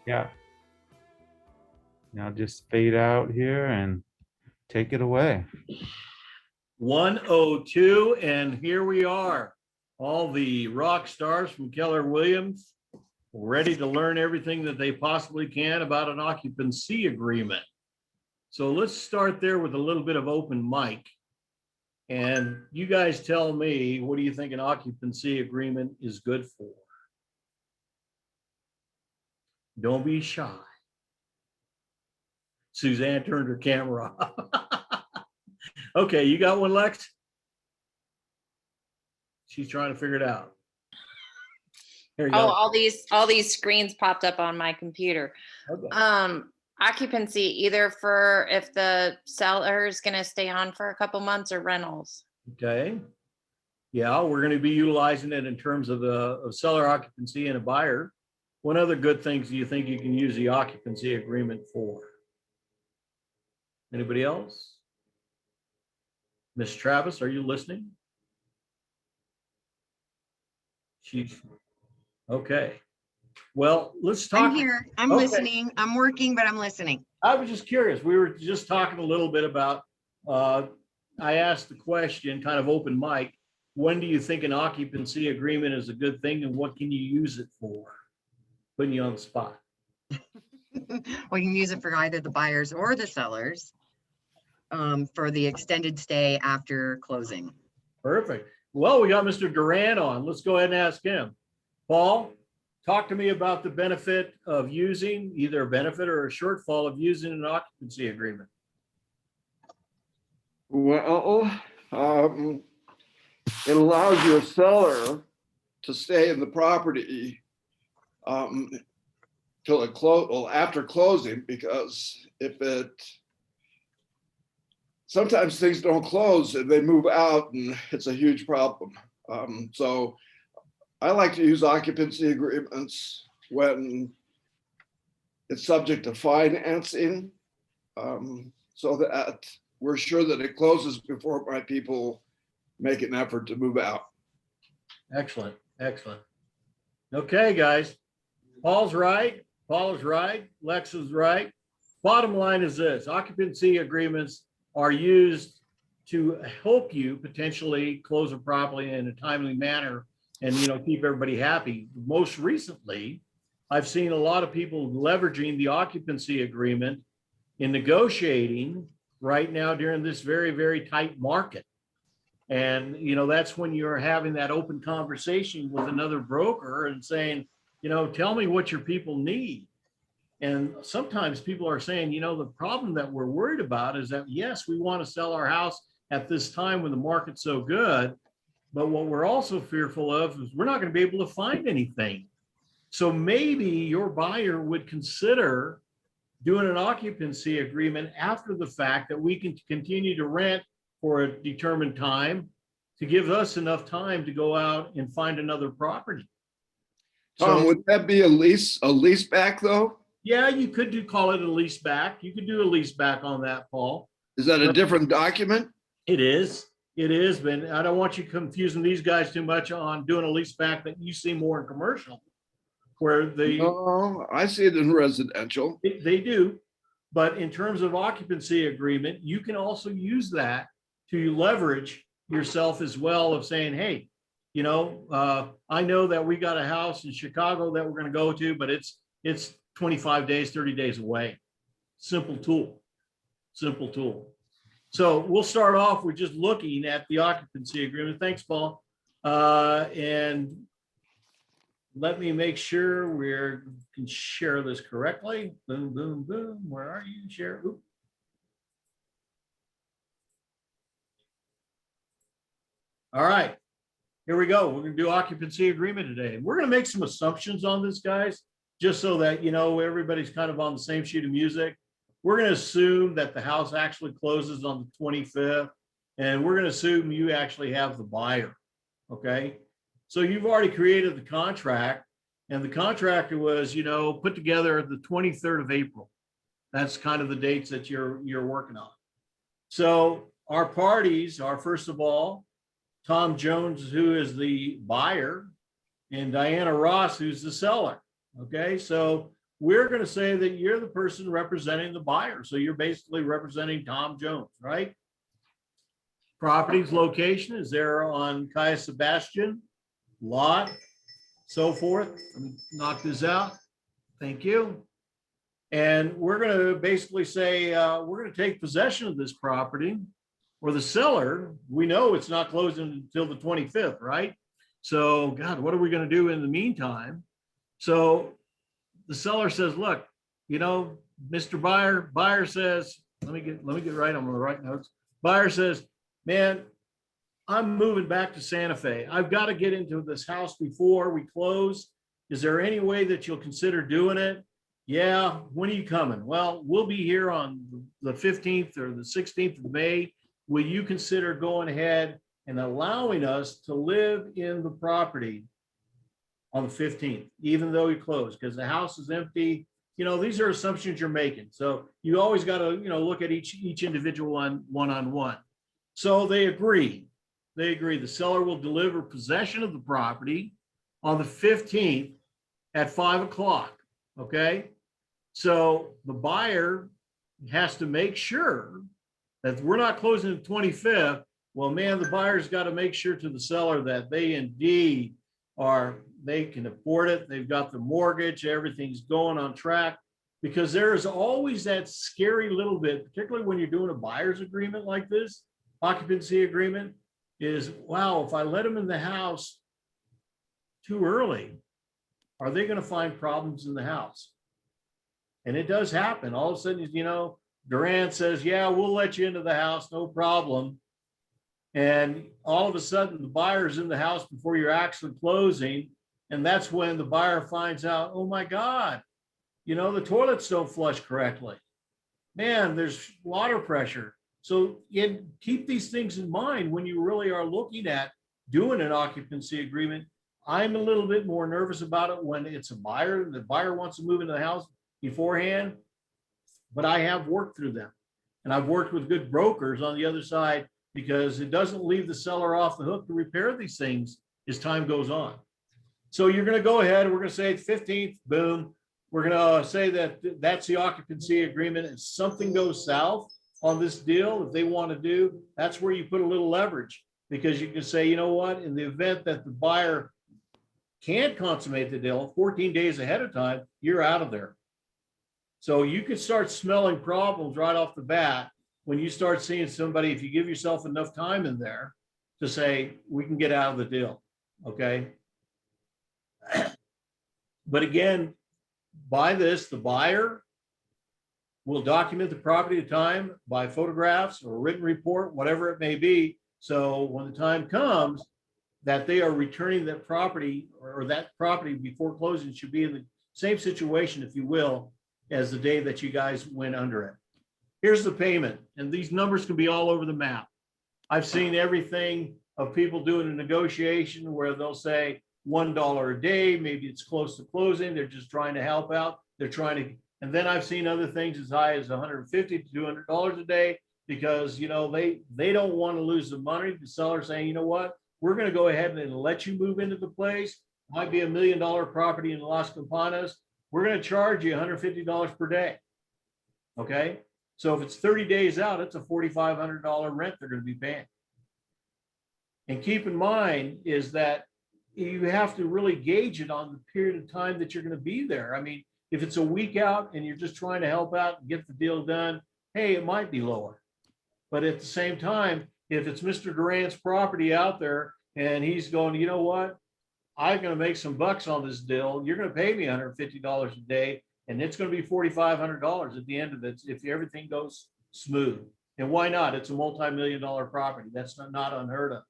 Yeah. Now just fade out here and take it away. 102, and here we are. All the rock stars from Keller Williams ready to learn everything that they possibly can about an occupancy agreement. So let's start there with a little bit of open mic. And you guys tell me, what do you think an occupancy agreement is good for? Don't be shy. Suzanne turned her camera off. Okay, you got one, Lex? She's trying to figure it out. Here you go. All these screens popped up on my computer. Okay. Occupancy, either for if the seller is going to stay on for a couple months, or rentals. Okay. Yeah, we're going to be utilizing it in terms of the seller occupancy and a buyer. What other good things do you think you can use the occupancy agreement for? Anybody else? Miss Travis, are you listening? She's okay. Well, let's talk. I'm here. I'm listening. I'm working, but I'm listening. I was just curious. We were just talking a little bit about, I asked the question, kind of open mic, when do you think an occupancy agreement is a good thing and what can you use it for? Putting you on the spot. Well, you can use it for either the buyers or the sellers for the extended stay after closing. Perfect. Well, we got Mr. Duran on. Let's go ahead and ask him. Paul, talk to me about the benefit of using, either a benefit or a shortfall of using an occupancy agreement. Well, it allows your seller to stay in the property till it after closing, because sometimes things don't close and they move out and it's a huge problem. So I like to use occupancy agreements when it's subject to financing, so that we're sure that it closes before my people make an effort to move out. Excellent, excellent. Okay, guys, Paul's right. Paul is right. Lex is right. Bottom line is this: occupancy agreements are used to help you potentially close it properly in a timely manner and, keep everybody happy. Most recently, I've seen a lot of people leveraging the occupancy agreement in negotiating right now during this very, very tight market. And, that's when you're having that open conversation with another broker and saying, tell me what your people need. And sometimes people are saying, the problem that we're worried about is that, yes, we want to sell our house at this time when the market's so good. But what we're also fearful of is we're not going to be able to find anything. So maybe your buyer would consider doing an occupancy agreement after the fact that we can continue to rent for a determined time to give us enough time to go out and find another property. Tom, would that be a lease back though? Yeah, you could call it a lease back. You could do a lease back on that, Paul. Is that a different document? It is. It is, but I don't want you confusing these guys too much on doing a lease back that you see more in commercial, where I see it in residential. They do, but in terms of occupancy agreement, you can also use that to leverage yourself as well, of saying, hey, I know that we got a house in Chicago that we're going to go to, but it's 25 days, 30 days away. Simple tool. So we'll start off with just looking at the occupancy agreement. Thanks, Paul. And let me make sure we can share this correctly. Boom, boom, boom. Where are you? Share. Oop. All right, here we go. We're going to do occupancy agreement today. We're going to make some assumptions on this, guys, just so that, everybody's kind of on the same sheet of music. We're going to assume that the house actually closes on the 25th, and we're going to assume you actually have the buyer. Okay. So you've already created the contract, and the contract was, put together the 23rd of April. That's kind of the dates that you're working on. So our parties are, first of all, Tom Jones, who is the buyer, and Diana Ross, who's the seller. Okay, so we're going to say that you're the person representing the buyer. So you're basically representing Tom Jones, right? Property's location is there on Kaya Sebastian, lot, so forth. Let me knock this out. Thank you. And we're going to basically say, we're going to take possession of this property, or the seller, we know it's not closing until the 25th, right? So, God, what are we going to do in the meantime? So the seller says, look, you know, Mr. Buyer says, let me get right on the right notes. Buyer says, man, I'm moving back to Santa Fe. I've got to get into this house before we close. Is there any way that you'll consider doing it? Yeah, when are you coming? Well, we'll be here on the 15th or the 16th of May. Will you consider going ahead and allowing us to live in the property on the 15th, even though you close, because the house is empty? You know, these are assumptions you're making. So you always got to, you know, look at each individual one-on-one. So they agree. They agree. The seller will deliver possession of the property on the 15th at 5 o'clock. Okay. So the buyer has to make sure that we're not closing the 25th. Well, man, the buyer's got to make sure to the seller that they indeed they can afford it. They've got the mortgage, everything's going on track, because there is always that scary little bit, particularly when you're doing a buyer's agreement like this, occupancy agreement, is, wow, if I let them in the house too early, are they going to find problems in the house? And it does happen. All of a sudden, you know, Durant says, yeah, we'll let you into the house, no problem. And all of a sudden, the buyer's in the house before you're actually closing. And that's when the buyer finds out, oh my God, you know, the toilets don't flush correctly. Man, there's water pressure. So keep these things in mind when you really are looking at doing an occupancy agreement. I'm a little bit more nervous about it when it's a buyer. The buyer wants to move into the house beforehand, but I have worked through them. And I've worked with good brokers on the other side, because it doesn't leave the seller off the hook to repair these things as time goes on. So you're going to go ahead, we're going to say 15th, boom. We're going to say that that's the occupancy agreement. If something goes south on this deal, if they want to do, that's where you put a little leverage, because you can say, you know what, in the event that the buyer can't consummate the deal 14 days ahead of time, you're out of there. So you could start smelling problems right off the bat when you start seeing somebody, if you give yourself enough time in there to say, we can get out of the deal, okay? But again, by this, the buyer will document the property at time by photographs or written report, whatever it may be. So when the time comes that they are returning that property, or that property before closing, should be in the same situation, if you will, as the day that you guys went under it. Here's the payment, and these numbers can be all over the map. I've seen everything of people doing a negotiation where they'll say $1 a day, maybe it's close to closing, they're just trying to help out, they're trying to, and then I've seen other things as high as $150 to $200 a day, because, you know, they don't want to lose the money. The seller saying, you know what, we're going to go ahead and let you move into the place. Might be $1 million property in Las Campanas. We're going to charge you $150 per day. Okay. So if it's 30 days out, it's a $4,500 rent they're going to be paying. And keep in mind is that you have to really gauge it on the period of time that you're going to be there. I mean, if it's a week out and you're just trying to help out and get the deal done, hey, it might be lower. But at the same time, if it's Mr. Durant's property out there and he's going, you know what, I'm going to make some bucks on this deal. You're going to pay me $150 a day, and it's going to be $4,500 at the end of it if everything goes smooth. And why not? It's a multi-million-dollar property. That's not unheard of.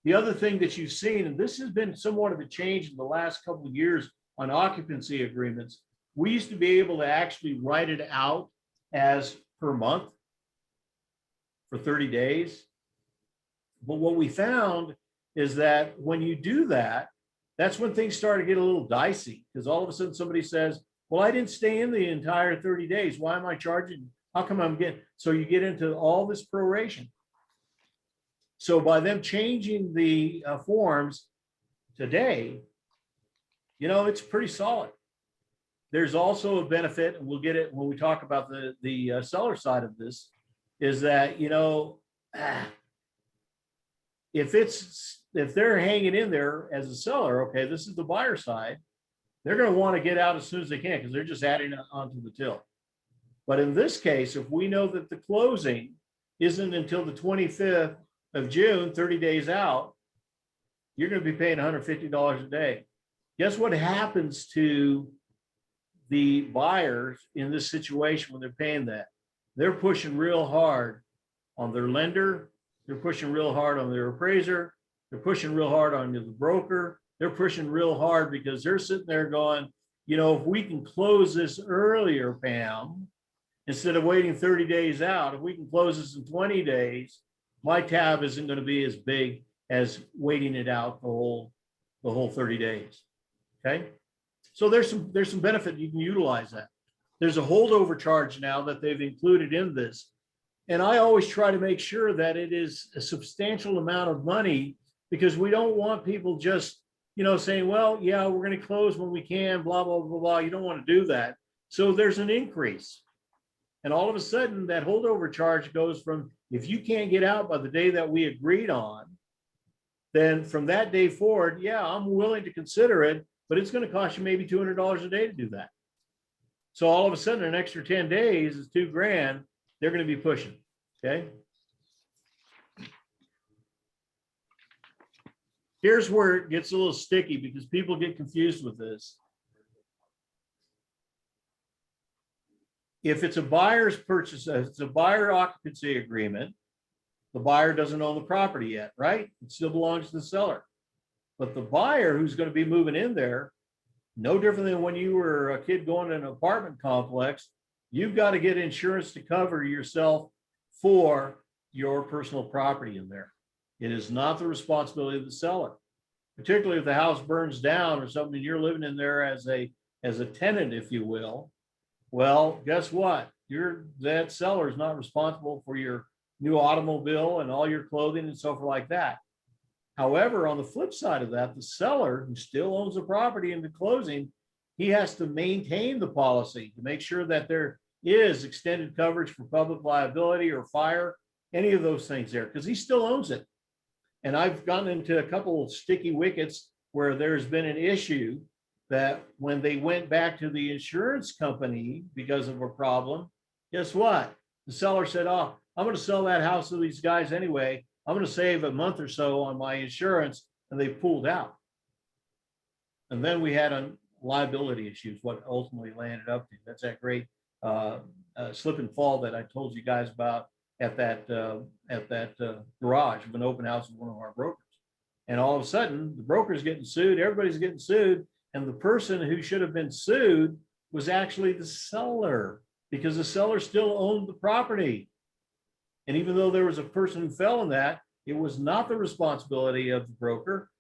The other thing that you've seen, and this has been somewhat of a change in the last couple of years on occupancy agreements, we used to be able to actually write it out as per month for 30 days. But what we found is that when you do that, that's when things start to get a little dicey, because all of a sudden somebody says, well, I didn't stay in the entire 30 days. Why am I charging? How come I'm getting? So you get into all this proration. So by them changing the forms today, you know, it's pretty solid. there's also a benefit, and we'll get it when we talk about the seller side of this, is that, you know, if they're hanging in there as a seller, okay, this is the buyer side, they're going to want to get out as soon as they can because they're just adding it onto the till. But in this case, if we know that the closing isn't until the 25th of June, 30 days out, you're going to be paying $150 a day. Guess what happens to the buyers in this situation when they're paying that? They're pushing real hard on their lender. They're pushing real hard on their appraiser. They're pushing real hard on the broker. They're pushing real hard because they're sitting there going, you know, if we can close this earlier, Pam, instead of waiting 30 days out, if we can close this in 20 days, my tab isn't going to be as big as waiting it out the whole 30 days. Okay. So there's some benefit. You can utilize that. There's a holdover charge now that they've included in this. And I always try to make sure that it is a substantial amount of money, because we don't want people just, you know, saying, well, yeah, we're going to close when we can, blah, blah, blah, blah. You don't want to do that. So there's an increase. And all of a sudden that holdover charge goes from, if you can't get out by the day that we agreed on, then from that day forward, yeah, I'm willing to consider it, but it's going to cost you maybe $200 a day to do that. So all of a sudden, an extra 10 days is $2,000. They're going to be pushing. Okay. Here's where it gets a little sticky because people get confused with this. If it's a buyer's purchase, it's a buyer occupancy agreement, the buyer doesn't own the property yet, right? It still belongs to the seller. But the buyer who's going to be moving in there, no different than when you were a kid going to an apartment complex, you've got to get insurance to cover yourself for your personal property in there. It is not the responsibility of the seller, particularly if the house burns down or something, you're living in there as a tenant, if you will. Well, guess what? That seller is not responsible for your new automobile and all your clothing and so forth like that. However, on the flip side of that, the seller who still owns the property in the closing, he has to maintain the policy to make sure that there is extended coverage for public liability or fire, any of those things there, because he still owns it. And I've gotten into a couple of sticky wickets where there's been an issue that when they went back to the insurance company because of a problem, guess what? The seller said, oh, I'm going to sell that house to these guys anyway. I'm going to save a month or so on my insurance, and they pulled out. And then we had a liability issues, what ultimately landed up to. That's that great slip and fall that I told you guys about at that garage of an open house with one of our brokers. And all of a sudden, the broker's getting sued, everybody's getting sued, and the person who should have been sued was actually the seller, because the seller still owned the property. And even though there was a person who fell in that, it was not the responsibility of the broker.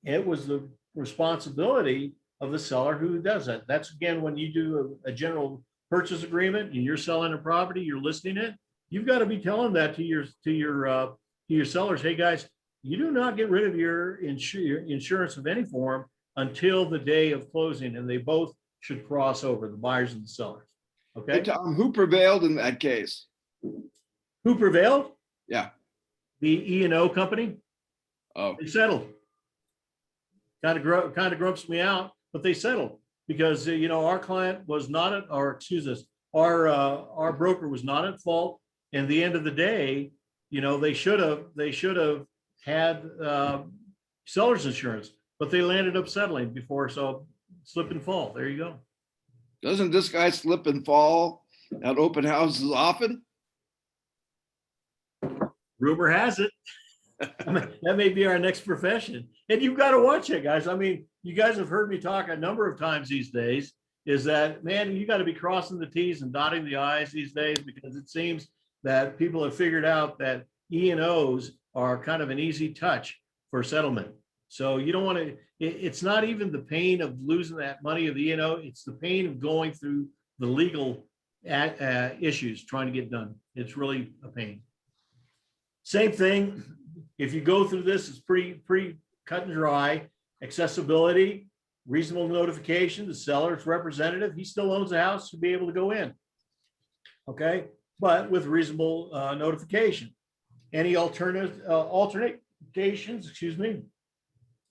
It was the responsibility of the seller who does that. That's again, when you do a general purchase agreement and you're selling a property, you're listing it, you've got to be telling that to your sellers, hey guys, you do not get rid of your insurance of any form until the day of closing, and they both should cross over, the buyers and the sellers. Okay. Hey, Tom, who prevailed in that case? Who prevailed? Yeah. The E&O company. Oh, They settled. Kind of grumps me out, but they settled because you know, our client was not at, or excuse us, our broker was not at fault. And at the end of the day, you know, they should have had seller's insurance, but they landed up settling before. So slip and fall. There you go. doesn't this guy slip and fall at open houses often? Rumor has it. That may be our next profession. And you've got to watch it, guys. I mean, you guys have heard me talk a number of times these days, is that, man, you got to be crossing the T's and dotting the I's these days, because it seems that people have figured out that E&Os are kind of an easy touch for settlement. So you don't want to, it's not even the pain of losing that money of the E&O, it's the pain of going through the legal issues trying to get done. It's really a pain. Same thing. If you go through this, it's pretty cut and dry. Accessibility, reasonable notification, the seller's representative, he still owns the house to be able to go in. Okay, but with reasonable notification. Any alternations, excuse me.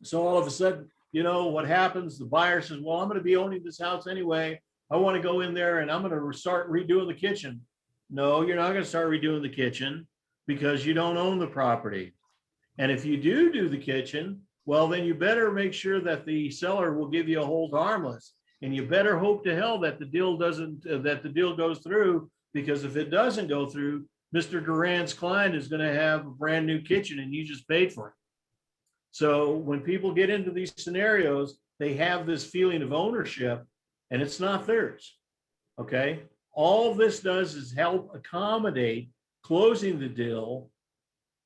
So all of a sudden, you know, what happens, the buyer says, well, I'm going to be owning this house anyway. I want to go in there and I'm going to start redoing the kitchen. No, you're not going to start redoing the kitchen because you don't own the property. And if you do the kitchen, well, then you better make sure that the seller will give you a hold harmless. And you better hope to hell that the deal goes through, because if it doesn't go through, Mr. Duran's client is going to have a brand new kitchen and you just paid for it. So when people get into these scenarios, they have this feeling of ownership and it's not theirs. Okay. All this does is help accommodate closing the deal.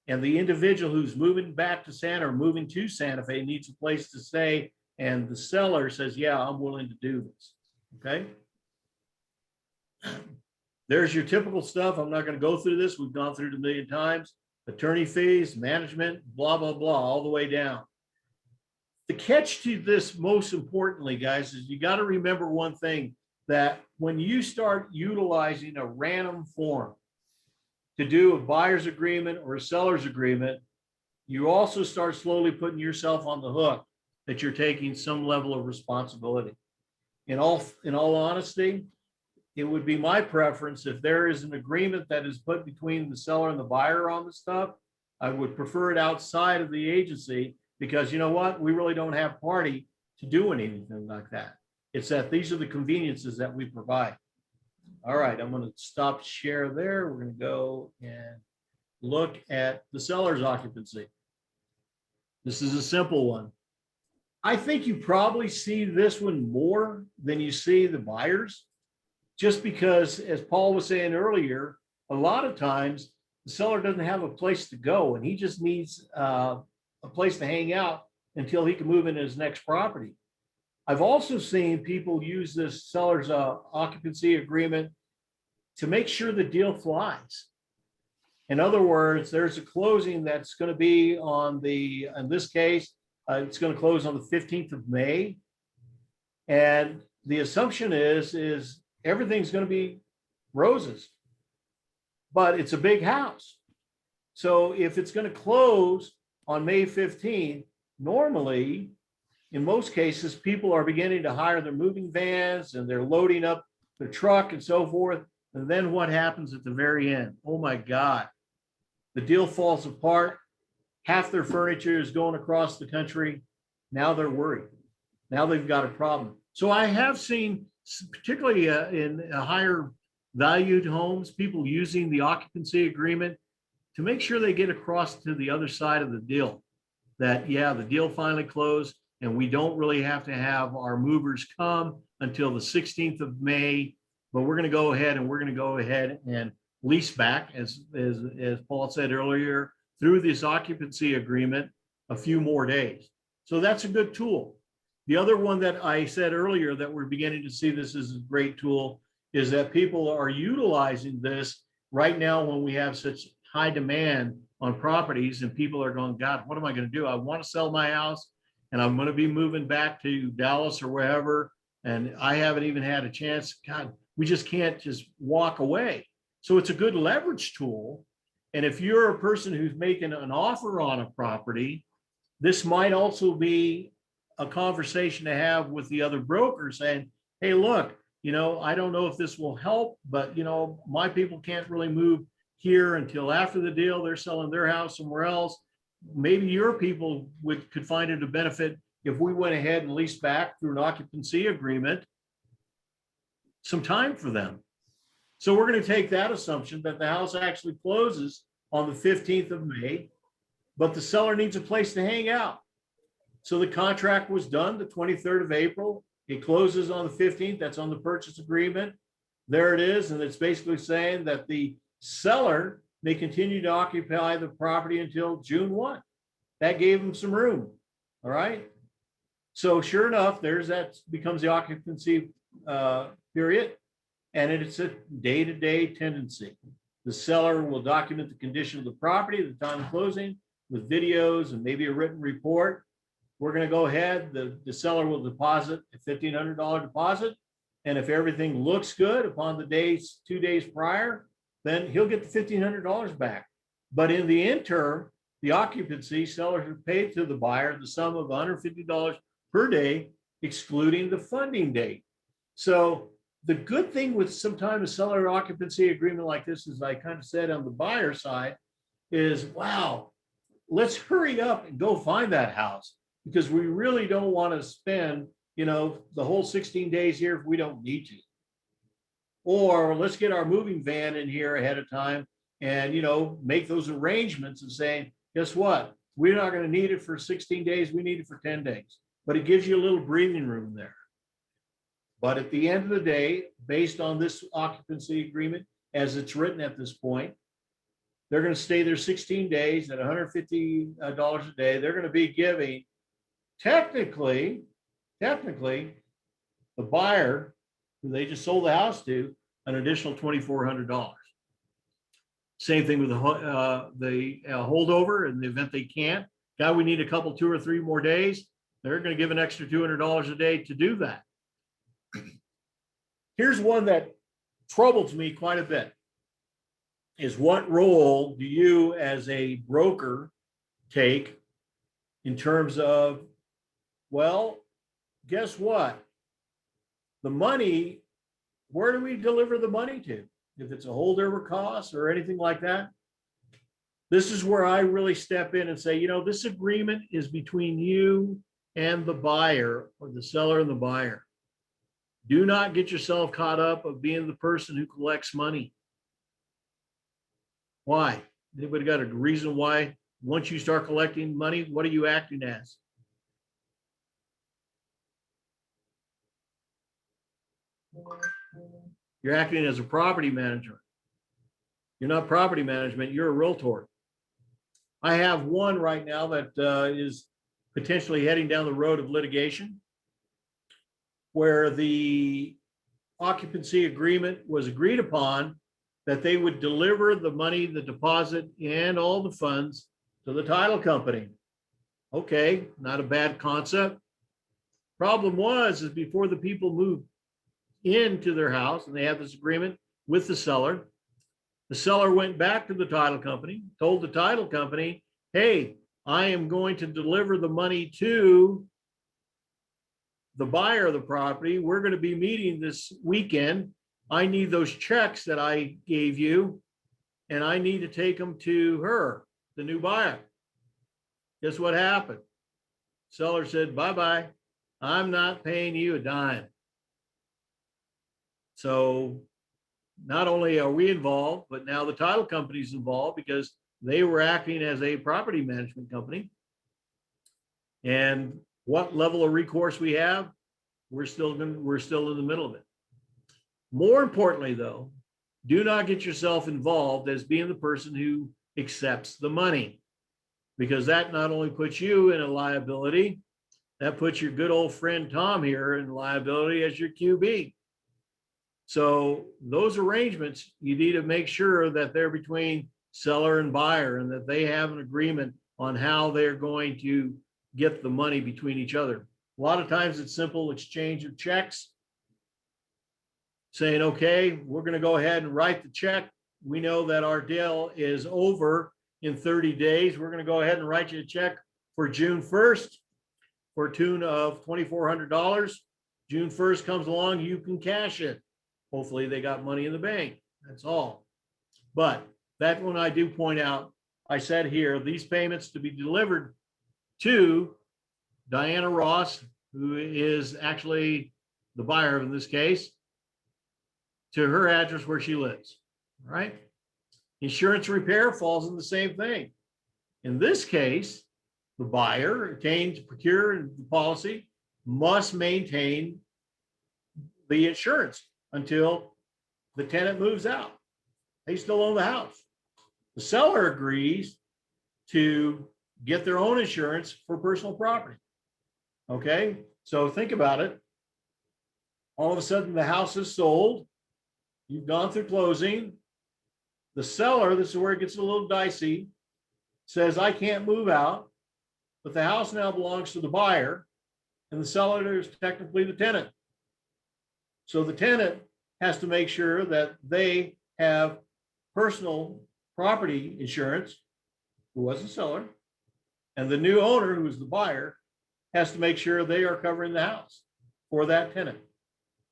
And the individual who's moving back to Santa or moving to Santa Fe needs a place to stay. And the seller says, yeah, I'm willing to do this. Okay. There's your typical stuff. I'm not going to go through this. We've gone through it a million times. Attorney fees, management, blah, blah, blah, all the way down. The catch to this, most importantly, guys, is you got to remember one thing, that when you start utilizing a random form to do a buyer's agreement or a seller's agreement, you also start slowly putting yourself on the hook that you're taking some level of responsibility. In all honesty, it would be my preference, if there is an agreement that is put between the seller and the buyer on the stuff, I would prefer it outside of the agency, because you know what? We really don't have party to do anything like that. It's that these are the conveniences that we provide. All right, I'm going to stop share there. We're going to go and look at the seller's occupancy. This is a simple one. I think you probably see this one more than you see the buyers, just because, as Paul was saying earlier, a lot of times the seller doesn't have a place to go and he just needs a place to hang out until he can move into his next property. I've also seen people use this seller's occupancy agreement to make sure the deal flies. In other words, there's a closing that's going to be on in this case, it's going to close on the 15th of May. And the assumption is everything's going to be roses, but it's a big house. So if it's going to close on May 15th, normally, in most cases, people are beginning to hire their moving vans and they're loading up their truck and so forth. And then what happens at the very end? Oh my God, the deal falls apart. Half their furniture is going across the country. Now they're worried. Now they've got a problem. So I have seen, particularly in higher valued homes, people using the occupancy agreement to make sure they get across to the other side of the deal. That, yeah, the deal finally closed and we don't really have to have our movers come until the 16th of May, but we're going to go ahead and lease back, as Paul said earlier, through this occupancy agreement a few more days. So that's a good tool. The other one that I said earlier that we're beginning to see this as a great tool is that people are utilizing this right now when we have such high demand on properties and people are going, God, what am I going to do? I want to sell my house and I'm going to be moving back to Dallas or wherever. And I haven't even had a chance. God, we just can't just walk away. So it's a good leverage tool. And if you're a person who's making an offer on a property, this might also be a conversation to have with the other broker saying, hey, look, you know, I don't know if this will help, but, you know, my people can't really move here until after the deal. They're selling their house somewhere else. Maybe your people could find it a benefit if we went ahead and leased back through an occupancy agreement some time for them. So we're going to take that assumption that the house actually closes on the 15th of May, but the seller needs a place to hang out. So the contract was done the 23rd of April. It closes on the 15th. That's on the purchase agreement. There it is. And it's basically saying that the seller may continue to occupy the property until June 1. That gave them some room. All right. So sure enough, becomes the occupancy period. And it's a day-to-day tendency. The seller will document the condition of the property at the time of closing with videos and maybe a written report. we're going to go ahead. The seller will deposit a $1,500 deposit. And if everything looks good upon the days, 2 days prior, then he'll get the $1,500 back. But in the interim, the occupancy seller has paid to the buyer the sum of $150 per day, excluding the funding date. So the good thing with sometimes a seller occupancy agreement like this, as I kind of said on the buyer side, is wow, let's hurry up and go find that house, because we really don't want to spend, the whole 16 days here if we don't need to. Or let's get our moving van in here ahead of time and, make those arrangements and saying, guess what? We're not going to need it for 16 days. We need it for 10 days. But it gives you a little breathing room there. But at the end of the day, based on this occupancy agreement, as it's written at this point, they're going to stay there 16 days at $150 a day. They're going to be giving technically, the buyer who they just sold the house to an additional $2,400. Same thing with the holdover in the event they can't. God, we need a couple, 2 or 3 more days. They're going to give an extra $200 a day to do that. Here's one that troubles me quite a bit, is what role do you as a broker take in terms of, well, guess what? The money, where do we deliver the money to? If it's a holdover cost or anything like that, this is where I really step in and say, this agreement is between you and the buyer, or the seller and the buyer. Do not get yourself caught up of being the person who collects money. Why? Anybody got a reason why once you start collecting money, what are you acting as? You're acting as a property manager. You're not property management, you're a realtor. I have one right now that is potentially heading down the road of litigation, where the occupancy agreement was agreed upon that they would deliver the money, the deposit, and all the funds to the title company. Okay, not a bad concept. Problem was, is before the people moved into their house and they had this agreement with the seller went back to the title company, told the title company, hey, I am going to deliver the money to the buyer of the property. We're going to be meeting this weekend. I need those checks that I gave you, and I need to take them to her, the new buyer. Guess what happened? Seller said, bye-bye. I'm not paying you a dime. So not only are we involved, but now the title company's involved because they were acting as a property management company. And what level of recourse we have, we're still in the middle of it. More importantly, though, do not get yourself involved as being the person who accepts the money, because that not only puts you in a liability, that puts your good old friend Tom here in liability as your QB. So those arrangements, you need to make sure that they're between seller and buyer and that they have an agreement on how they're going to get the money between each other. A lot of times it's simple exchange of checks, saying, okay, we're going to go ahead and write the check. We know that our deal is over in 30 days. We're going to go ahead and write you a check for June 1st for a tune of $2,400. June 1st comes along, you can cash it. Hopefully they got money in the bank. That's all. But that one I do point out, I said here, these payments to be delivered to Diana Ross, who is actually the buyer in this case, to her address where she lives, right? Insurance repair falls in the same thing. In this case, the buyer obtained to procure the policy must maintain the insurance until the tenant moves out. They still own the house. The seller agrees to get their own insurance for personal property. Okay, so think about it. All of a sudden the house is sold. You've gone through closing. The seller, this is where it gets a little dicey, says, I can't move out. but the house now belongs to the buyer and the seller is technically the tenant. So the tenant has to make sure that they have personal property insurance, who was the seller, and the new owner, who is the buyer, has to make sure they are covering the house for that tenant.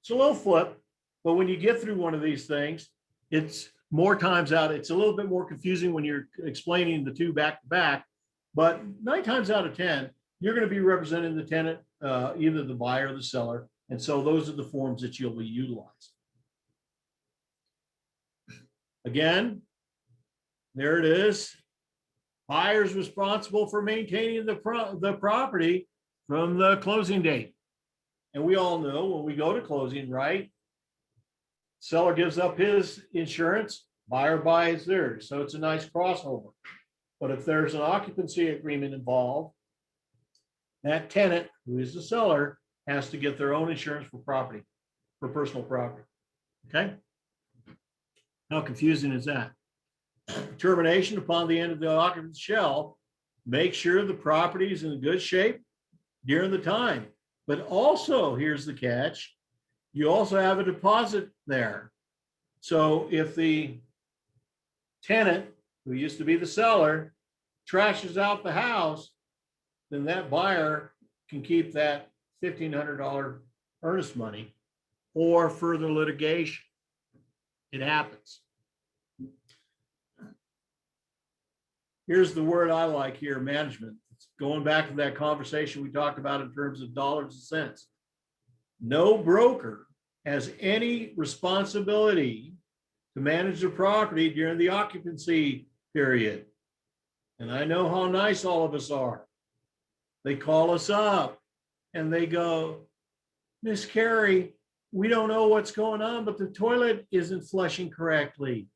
It's a little flip, but when you get through one of these things, it's more times out. It's a little bit more confusing when you're explaining the two back to back, but 9 times out of 10, you're going to be representing the tenant, either the buyer or the seller. And so those are the forms that you'll be utilizing. Again, there it is. Buyer's responsible for maintaining the property from the closing date. And we all know when we go to closing, right? Seller gives up his insurance, buyer buys theirs. So it's a nice crossover. But if there's an occupancy agreement involved, that tenant, who is the seller, has to get their own insurance for property, for personal property. Okay? How confusing is that? Termination upon the end of the occupancy shall make sure the property is in good shape during the time. But also, here's the catch, you also have a deposit there. So if the tenant, who used to be the seller, trashes out the house, then that buyer can keep that $1,500 earnest money or further litigation. It happens. Here's the word I like here, management. It's going back to that conversation we talked about in terms of dollars and cents. No broker has any responsibility to manage the property during the occupancy period. And I know how nice all of us are. They call us up and they go, Miss Carrie, we don't know what's going on, but the toilet isn't flushing correctly.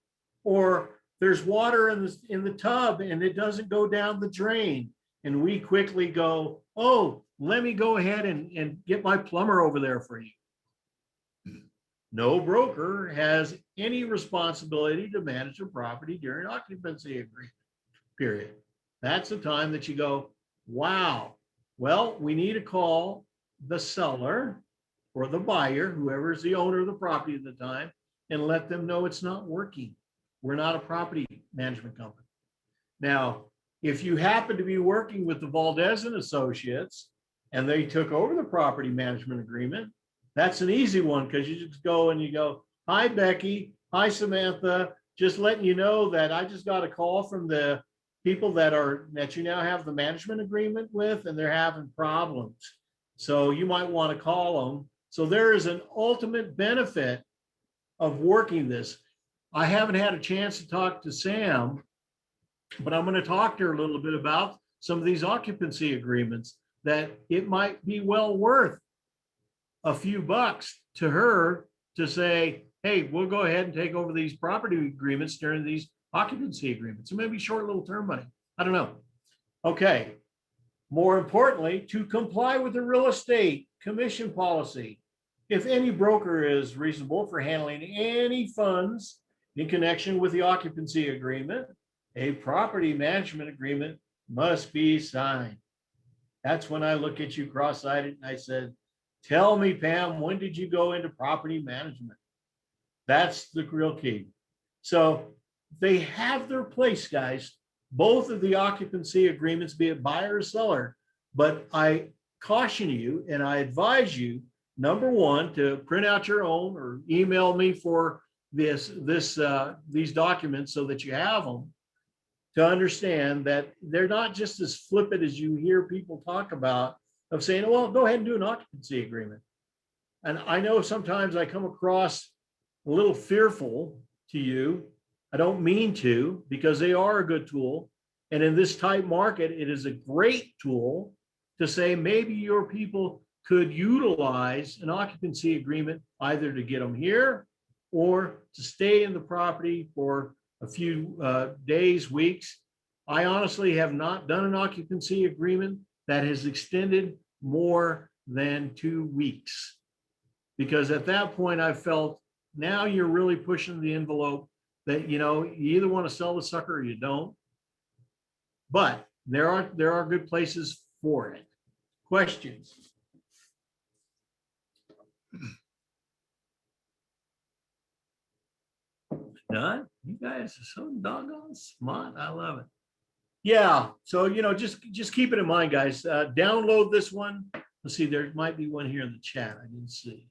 Or there's water in the tub and it doesn't go down the drain. And we quickly go, oh, let me go ahead and get my plumber over there for you. No broker has any responsibility to manage a property during occupancy agreement period. That's the time that you go, wow, well, we need to call the seller or the buyer, whoever is the owner of the property at the time, and let them know it's not working. We're not a property management company. Now, if you happen to be working with the Valdez and Associates and they took over the property management agreement, that's an easy one because you just go and you go, hi, Becky. Hi, Samantha. Just letting you know that I just got a call from the people that you now have the management agreement with, and they're having problems. So you might want to call them. So there is an ultimate benefit of working this. I haven't had a chance to talk to Sam, but I'm going to talk to her a little bit about some of these occupancy agreements that it might be well worth a few bucks to her to say, hey, we'll go ahead and take over these property agreements during these occupancy agreements. It may be short little term money. I don't know. Okay. More importantly, to comply with the real estate commission policy. If any broker is reasonable for handling any funds in connection with the occupancy agreement, a property management agreement must be signed. That's when I look at you cross-eyed and I said, tell me, Pam, when did you go into property management? That's the real key. So they have their place, guys. Both of the occupancy agreements, be it buyer or seller, but I caution you and I advise you, number one, to print out your own or email me for these documents so that you have them, to understand that they're not just as flippant as you hear people talk about of saying, well, go ahead and do an occupancy agreement. And I know sometimes I come across a little fearful to you. I don't mean to, because they are a good tool. And in this tight market, it is a great tool to say maybe your people could utilize an occupancy agreement either to get them here or to stay in the property for a few days, weeks. I honestly have not done an occupancy agreement that has extended more than 2 weeks. Because at that point, I felt now you're really pushing the envelope that, you either want to sell the sucker or you don't. But there are good places for it. Questions? None? You guys are so doggone smart. I love it. Yeah, so just keep it in mind, guys. Download this one. Let's see, there might be one here in the chat. I didn't see.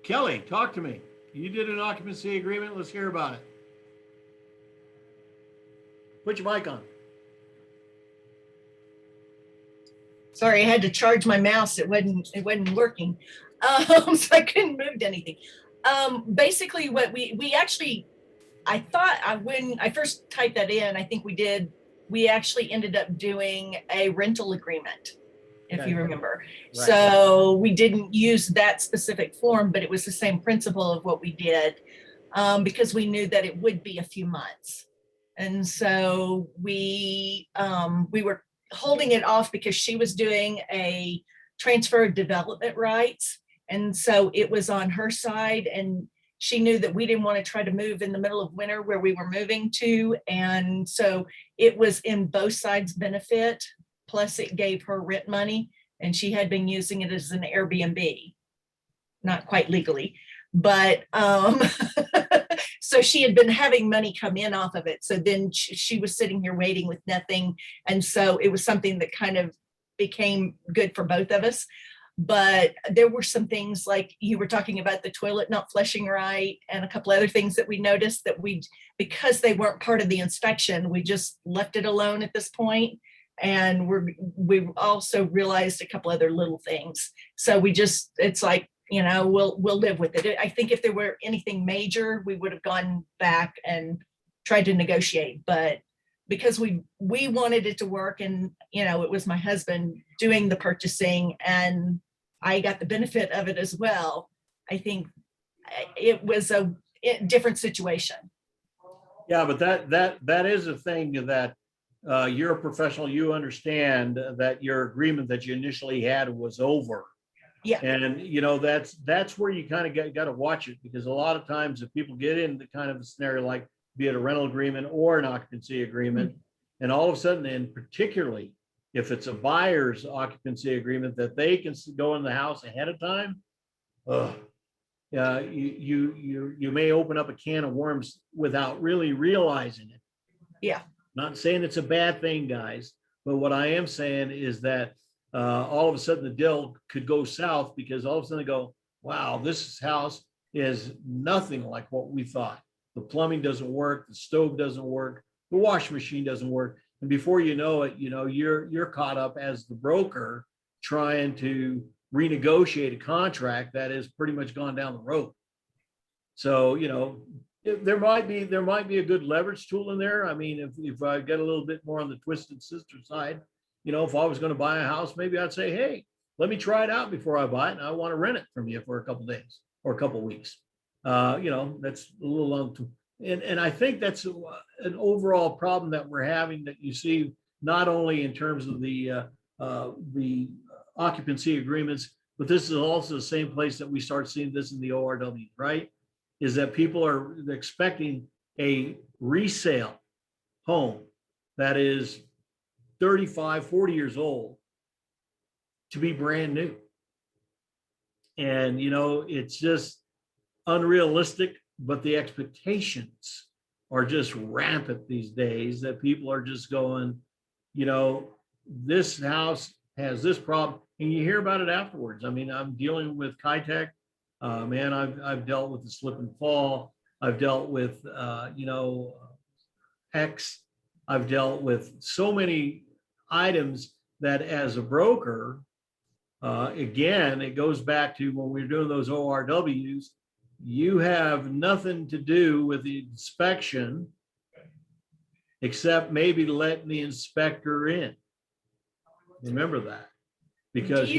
Kelly, talk to me. You did an occupancy agreement. Let's hear about it. Put your mic on. Sorry, I had to charge my mouse. It wasn't working. So I couldn't move to anything. Basically what we actually, I thought when I first typed that in, I think we actually ended up doing a rental agreement, if Okay. you remember. Right. So we didn't use that specific form, but it was the same principle of what we did, because we knew that it would be a few months. And so we were holding it off because she was doing a transfer of development rights. And so it was on her side, and she knew that we didn't want to try to move in the middle of winter where we were moving to. And so it was in both sides' benefit. Plus it gave her rent money, and she had been using it as an Airbnb, not quite legally, but so she had been having money come in off of it. So then she was sitting here waiting with nothing. And so it was something that kind of became good for both of us. But there were some things like you were talking about the toilet not flushing right, and a couple other things that we noticed that because they weren't part of the inspection, we just left it alone at this point. And we also realized a couple other little things. So it's like, we'll live with it. I think if there were anything major, we would have gone back and tried to negotiate. But because we wanted it to work, and it was my husband doing the purchasing, and I got the benefit of it as well, I think it was a different situation. Yeah, but that is a thing that you're a professional. You understand that your agreement that you initially had was over. Yeah. And that's where you kind of got to watch it, because a lot of times if people get into kind of a scenario like, be it a rental agreement or an occupancy agreement, and all of a sudden, and particularly if it's a buyer's occupancy agreement, that they can go in the house ahead of time, you may open up a can of worms without really realizing it. Yeah. Not saying it's a bad thing, guys, but what I am saying is that all of a sudden the deal could go south, because all of a sudden they go, wow, this house is nothing like what we thought. The plumbing doesn't work, the stove doesn't work, the washing machine doesn't work. And before you know it, you're caught up as the broker trying to renegotiate a contract that has pretty much gone down the road. So, there might be a good leverage tool in there. I mean, if I get a little bit more on the twisted sister side, if I was going to buy a house, maybe I'd say, hey, let me try it out before I buy it, and I want to rent it from you for a couple of days or a couple of weeks. That's a little long. And I think that's an overall problem that we're having, that you see not only in terms of the occupancy agreements, but this is also the same place that we start seeing this in the ORW, right? Is that people are expecting a resale home that is 35, 40 years old to be brand new. And, it's just unrealistic, but the expectations are just rampant these days, that people are just going, this house has this problem, and you hear about it afterwards. I mean, I'm dealing with Kitech. Man, I've dealt with the slip and fall. I've dealt with, Hex. I've dealt with so many items that as a broker, again, it goes back to when we were doing those ORWs, you have nothing to do with the inspection except maybe letting the inspector in. Remember that. Because do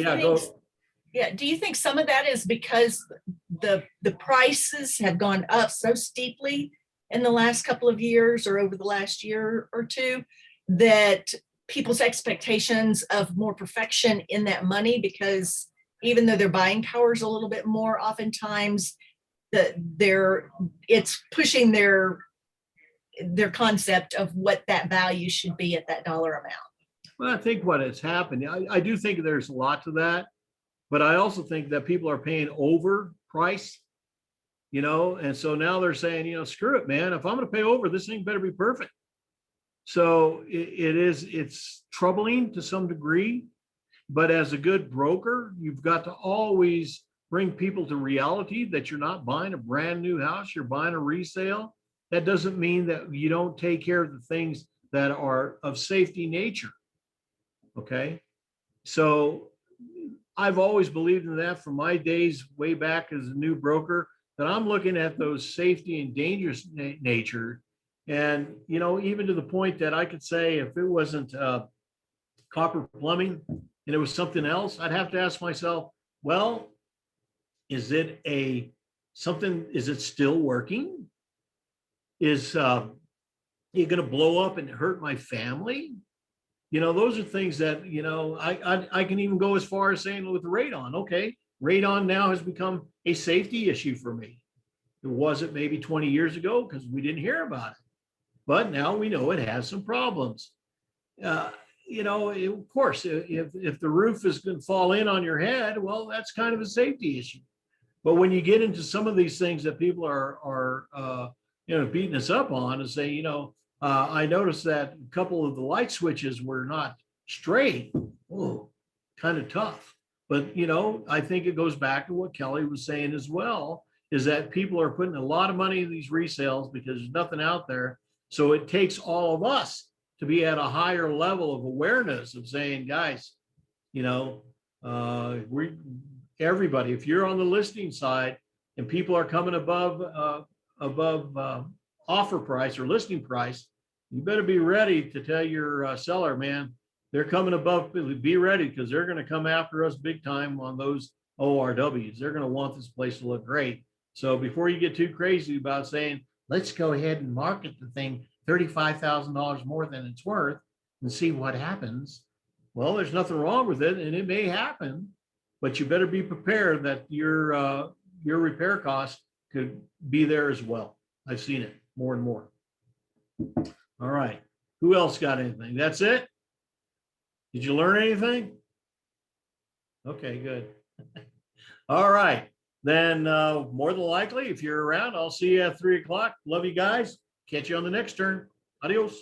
you think some of that is because the prices have gone up so steeply in the last couple of years, or over the last year or two, that people's expectations of more perfection in that money, because even though their buying power is a little bit more, oftentimes it's pushing their their concept of what that value should be at that dollar amount. Well, I think what has happened, I do think there's a lot to that, but I also think that people are paying over price, you know, and so now they're saying, you know, screw it, man. If I'm going to pay over, this thing better be perfect. So it's troubling to some degree, but as a good broker, you've got to always bring people to reality that you're not buying a brand new house, you're buying a resale. That doesn't mean that you don't take care of the things that are of safety nature. Okay. So I've always believed in that from my days way back as a new broker, that I'm looking at those safety and dangerous nature. And, you know, even to the point that I could say if it wasn't copper plumbing and it was something else, I'd have to ask myself, well, is it is it still working? Is it going to blow up and hurt my family? You know, those are things that, you know, I can even go as far as saying with the radon, okay, radon now has become a safety issue for me. It wasn't maybe 20 years ago because we didn't hear about it, but now we know it has some problems. You know, of course, if the roof is going to fall in on your head, well, that's kind of a safety issue. But when you get into some of these things that people are you know, beating us up on and say, you know, I noticed that a couple of the light switches were not straight. Oh, kind of tough. But, you know, I think it goes back to what Kelly was saying as well, is that people are putting a lot of money in these resales because there's nothing out there. So it takes all of us to be at a higher level of awareness of saying, guys, you know, everybody, if you're on the listing side and people are coming above offer price or listing price, you better be ready to tell your seller, man, they're coming above, be ready because they're going to come after us big time on those ORWs. They're going to want this place to look great. So before you get too crazy about saying, let's go ahead and market the thing $35,000 more than it's worth and see what happens. Well, there's nothing wrong with it and it may happen, but you better be prepared that your repair costs could be there as well. I've seen it more and more. All right. Who else got anything? That's it? Did you learn anything? Okay, good. All right. Then more than likely, if you're around, I'll see you at 3 o'clock. Love you guys. Catch you on the next turn. Adios.